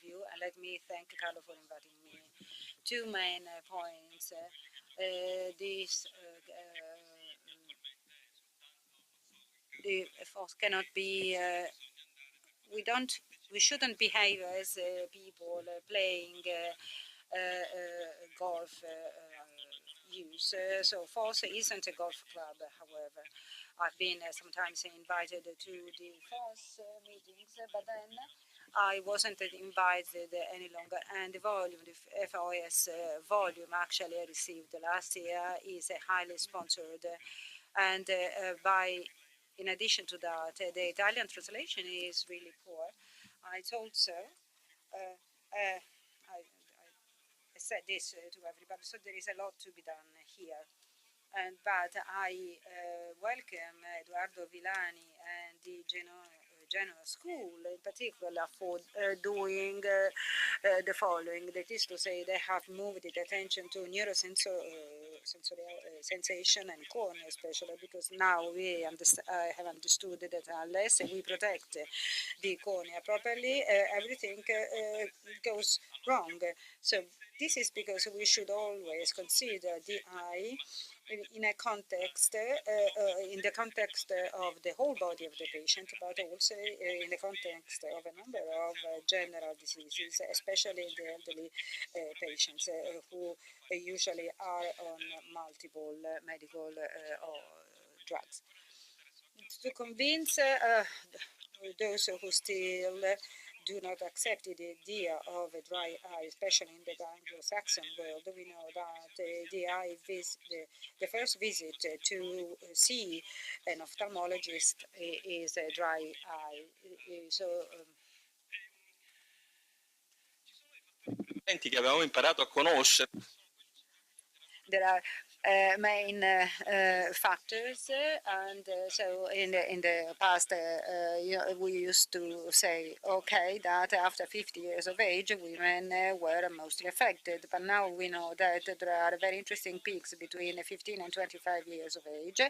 you, and let me thank Carlo for inviting me. Two main points. This the force cannot be. We don't. We shouldn't behave as people playing golf use. So Force isn't a golf club, however. I've been sometimes invited to the Force meetings, but then I wasn't invited any longer. And the volume, the FOS volume actually I received last year is highly sponsored. And in addition to that, the Italian translation is really poor. I told so. Uh, uh, I said this to everybody, so there is a lot to be done here. But I welcome Edoardo Villani and the Genoa School in particular for doing the following. That is to say, they have moved the attention to neurosensorial sensation and cornea, especially because now we have understood that unless we protect the cornea properly, everything goes wrong. So this is because we should always consider the eye in a context, in the context of the whole body of the patient, but also in the context of a number of general diseases, especially in the elderly patients who usually are on multiple medical or drugs. To convince those who still do not accept the idea of a dry eye, especially in the Anglo-Saxon world. We know that the first visit to see an ophthalmologist is a dry eye. So Che avevamo imparato a conoscere. there are main factors, and so in the past, we used to say, okay, that after 50 years of age, women were mostly affected, but now we know that there are very interesting peaks between 15 and 25 years of age,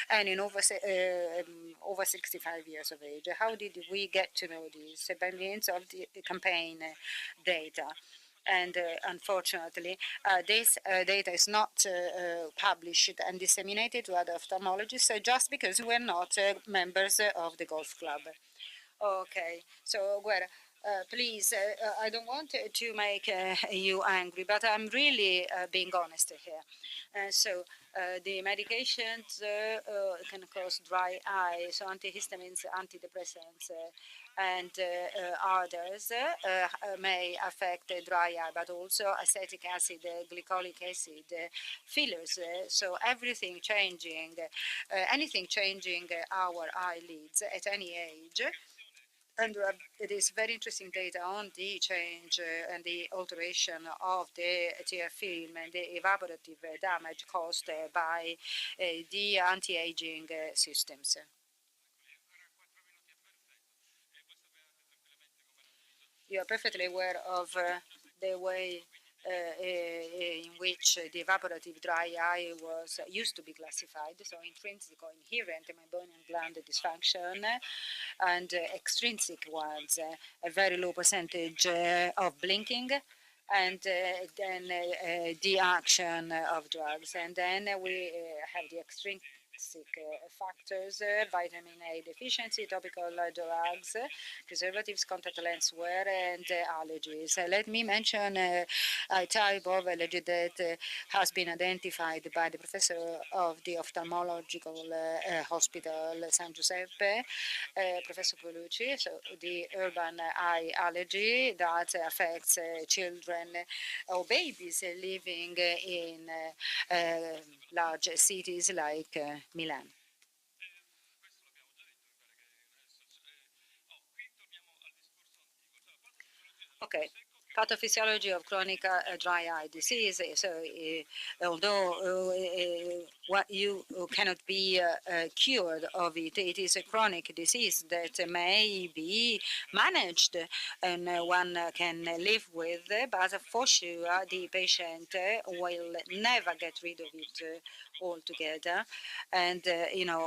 and in over 65 years of age. How did we get to know this? By means of the campaign data. And unfortunately, this data is not published and disseminated to other ophthalmologists just because we're not members of the golf club. Okay, so Guerra, please, I don't want to make you angry, but I'm really being honest here. The medications can cause dry eye, so antihistamines, antidepressants, and others may affect the dry eye, but also acetic acid, glycolic acid, fillers. So everything changing, anything changing our eyelids at any age. And it is very interesting data on the change and the alteration of the tear film and the evaporative damage caused by the anti-aging systems. You are perfectly aware of the way in which the evaporative dry eye was used to be classified, so intrinsic or inherent meibomian gland dysfunction, and extrinsic ones, a very low percentage of blinking, and then the action of drugs. And then we have the extrinsic factors, vitamin A deficiency, topical drugs, preservatives, contact lens wear, and allergies. Let me mention a type of allergy that has been identified by the professor of the ophthalmological hospital San Giuseppe, Professor Polucci, so the urban eye allergy that affects children or babies living in large cities like Milan. Okay, Pathophysiology of chronic dry eye disease. So, although what you cannot be cured of it, it is a chronic disease that may be managed and one can live with, but for sure the patient will never get rid of it altogether. And,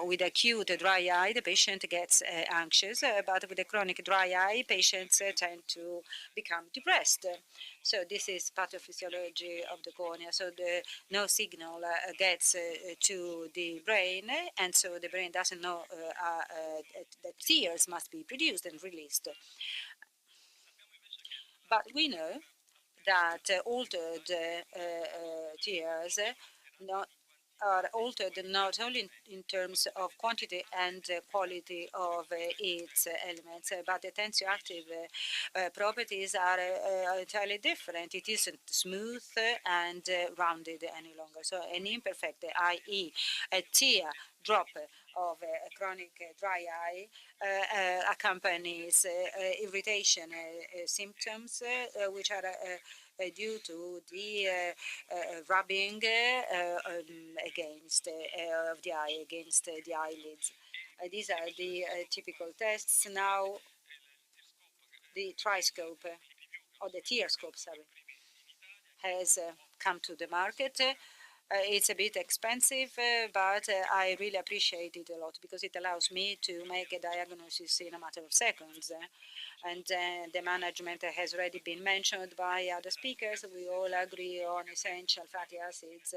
with acute dry eye, the patient gets anxious, but with a chronic dry eye, patients tend to become depressed. So this is pathophysiology of the cornea. So no signal gets to the brain, and so the brain doesn't know that tears must be produced and released. But we know that altered tears not are altered not only in terms of quantity and quality of its elements, but the tensioactive properties are entirely different. It isn't smooth and rounded any longer. So an imperfect, i.e. a tear drop of a chronic dry eye accompanies irritation symptoms, which are due to the rubbing against of the eye against the eyelids. These are the typical tests. Now the triscope or the tearscope, sorry, has come to the market. It's a bit expensive, but I really appreciate it a lot because it allows me to make a diagnosis in a matter of seconds. And the management has already been mentioned by other speakers. We all agree on essential fatty acids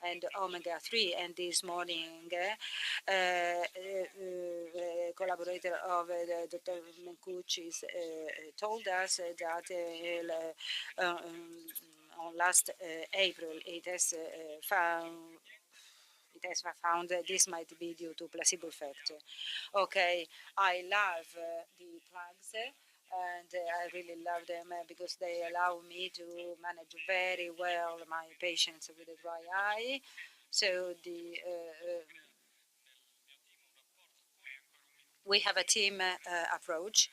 and omega-3. And this morning, collaborator of Dr. Mencucci told us that on last April it has found that this might be due to placebo effect. Okay, I love the plugs and I really love them because they allow me to manage very well my patients with a dry eye. So we have a team approach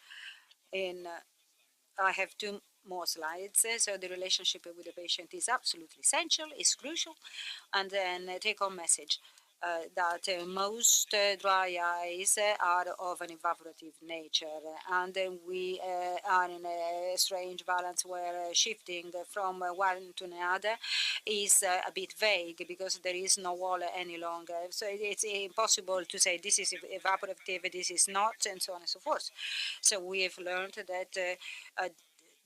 in I have two more slides. So the relationship with the patient is absolutely essential, is crucial. And then take home message. That most dry eyes are of an evaporative nature, and we are in a strange balance where shifting from one to another is a bit vague because there is no wall any longer. So it's impossible to say this is evaporative, this is not, and so on and so forth. So we have learned that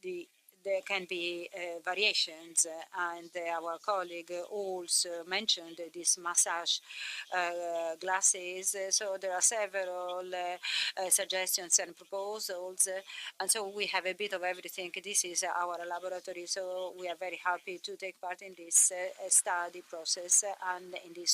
the there can be variations, and our colleague also mentioned these massage glasses. So there are several suggestions and proposals, and so we have a bit of everything. This is our laboratory, so we are very happy to take part in this study process and in this